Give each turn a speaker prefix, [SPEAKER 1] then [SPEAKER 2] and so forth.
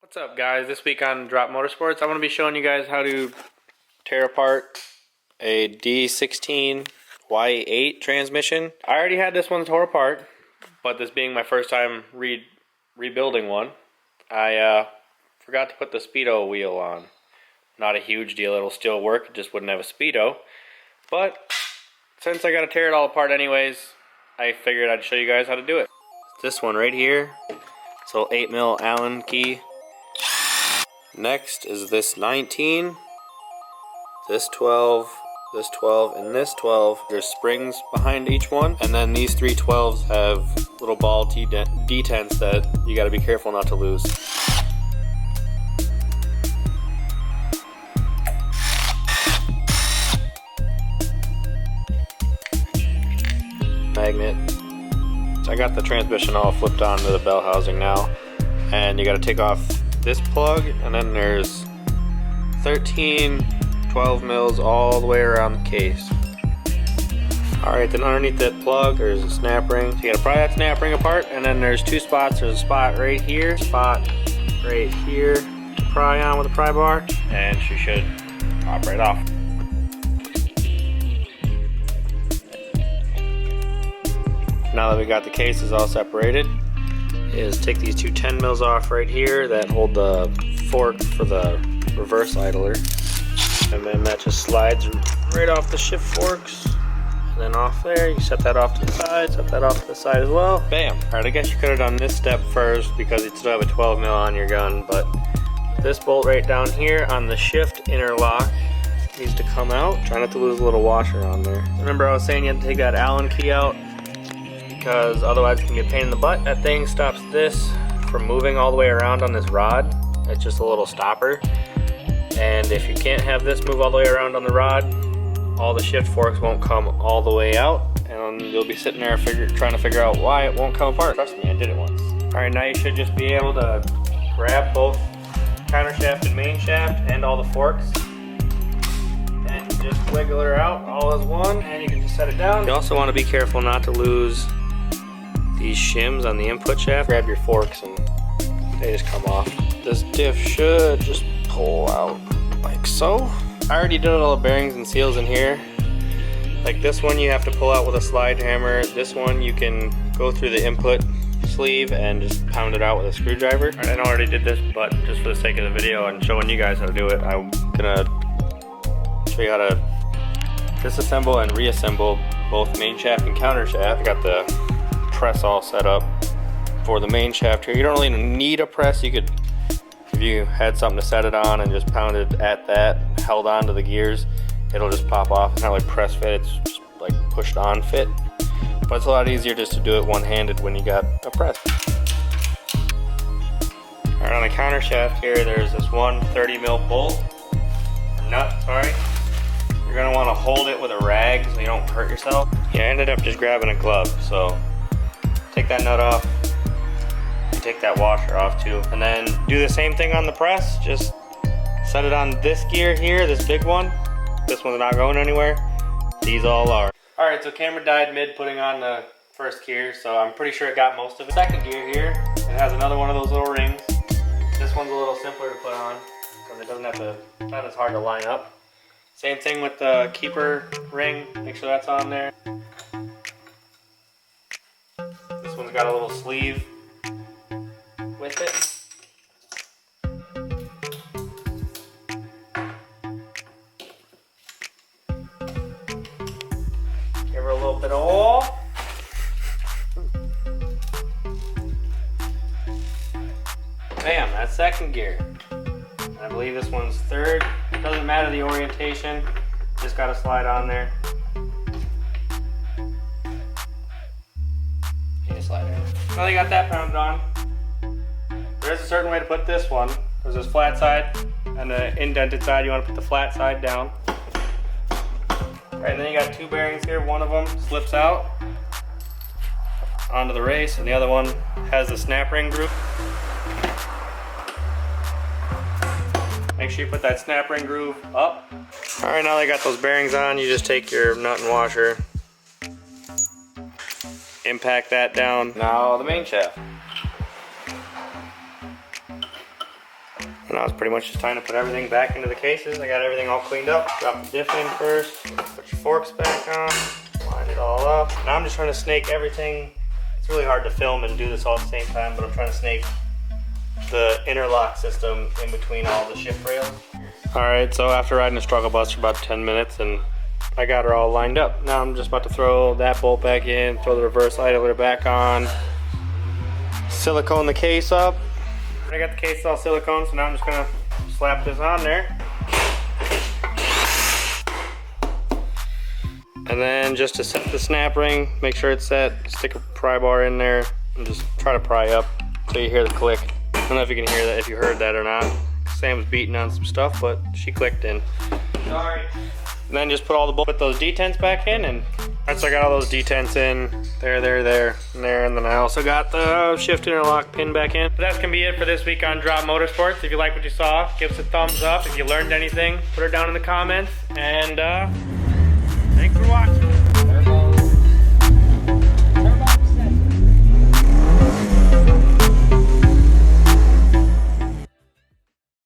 [SPEAKER 1] What's up guys, this week on Drop Motorsports I'm going to be showing you guys how to tear apart a D16 Y8 transmission. I already had this one tore apart, but this being my first time rebuilding one, I forgot to put the speedo wheel on. Not a huge deal, it'll still work, it just wouldn't have a speedo. But since I got to tear it all apart anyways, I figured I'd show you guys how to do it. This one right here, so 8mm Allen key. Next is this 19, this 12, this 12, and this 12. There's springs behind each one, and then these three 12s have little ball detents that you got to be careful not to lose. Magnet. So I got the transmission all flipped onto the bell housing now, and you got to take off this plug, and then there's 13 12 mils all the way around the case. Alright, then underneath that plug there's a snap ring. So you gotta pry that snap ring apart, and then there's two spots. There's a spot right here, spot right here to pry on with a pry bar, and she should pop right off. Now that we got the cases all separated, is take these two 10 mils off right here that hold the fork for the reverse idler, and then that just slides right off the shift forks and then off there. You set that off to the side, set that off to the side as well. Bam! Alright, I guess you could have done this step first because you still have a 12 mil on your gun, but this bolt right down here on the shift interlock needs to come out. Try not to lose a little washer on there. Remember I was saying you had to take that Allen key out, because otherwise it can be a pain in the butt. That thing stops this from moving all the way around on this rod. It's just a little stopper. And if you can't have this move all the way around on the rod, all the shift forks won't come all the way out, and you'll be sitting there trying to figure out why it won't come apart. Trust me, I did it once. Alright, now you should just be able to grab both counter shaft and main shaft and all the forks and just wiggle her out all as one, and you can just set it down. You also want to be careful not to lose these shims on the input shaft. Grab your forks and they just come off. This diff should just pull out like so. I already did all the bearings and seals in here. Like this one you have to pull out with a slide hammer. This one you can go through the input sleeve and just pound it out with a screwdriver. I know I already did this, but just for the sake of the video and showing you guys how to do it, I'm gonna show you how to disassemble and reassemble both main shaft and counter shaft. I got the press all set up for the main shaft here. You don't really need a press. You could, if you had something to set it on and just pounded at that, held on to the gears, it'll just pop off. It's not like press fit, it's just like pushed on fit. But it's a lot easier just to do it one-handed when you got a press. Alright, on the counter shaft here, there's this one 30 mil bolt, nut, sorry. You're gonna want to hold it with a rag so you don't hurt yourself. Yeah, I ended up just grabbing a glove, so take that nut off, and take that washer off too, and then do the same thing on the press. Just set it on this gear here, this big one. This one's not going anywhere. These all are. Alright, so camera died mid putting on the first gear, so I'm pretty sure it got most of it. Second gear here, it has another one of those little rings. This one's a little simpler to put on because it doesn't have to, it's not as hard to line up. Same thing with the keeper ring, make sure that's on there. This one's got a little sleeve with it. Give her a little bit of oil. Bam, that's second gear. And I believe this one's third. It doesn't matter the orientation, just gotta slide on there. Now you got that pounded on. There's a certain way to put this one. There's this flat side and the indented side. You want to put the flat side down. Alright, and then you got two bearings here. One of them slips out onto the race, and the other one has the snap ring groove. Make sure you put that snap ring groove up. Alright, now that you got those bearings on, you just take your nut and washer, impact that down. Now the main shaft. And now it's pretty much just time to put everything back into the cases. I got everything all cleaned up. Drop the diff in first, put your forks back on, line it all up. Now I'm just trying to snake everything. It's really hard to film and do this all at the same time, but I'm trying to snake the interlock system in between all the shift rails. Alright, so after riding the struggle bus for about 10 minutes and I got her all lined up. Now I'm just about to throw that bolt back in, throw the reverse idler back on, silicone the case up. I got the case all silicone, so now I'm just gonna slap this on there. And then just to set the snap ring, make sure it's set, stick a pry bar in there and just try to pry up so you hear the click. I don't know if you can hear that, if you heard that or not. Sam was beating on some stuff, but she clicked in. Sorry. And then just put those detents back in, and once I got all those detents in, there, and then I also got the shift interlock pin back in. But that's gonna be it for this week on Drop Motorsports. If you like what you saw, give us a thumbs up. If you learned anything, put it down in the comments. And thanks for watching.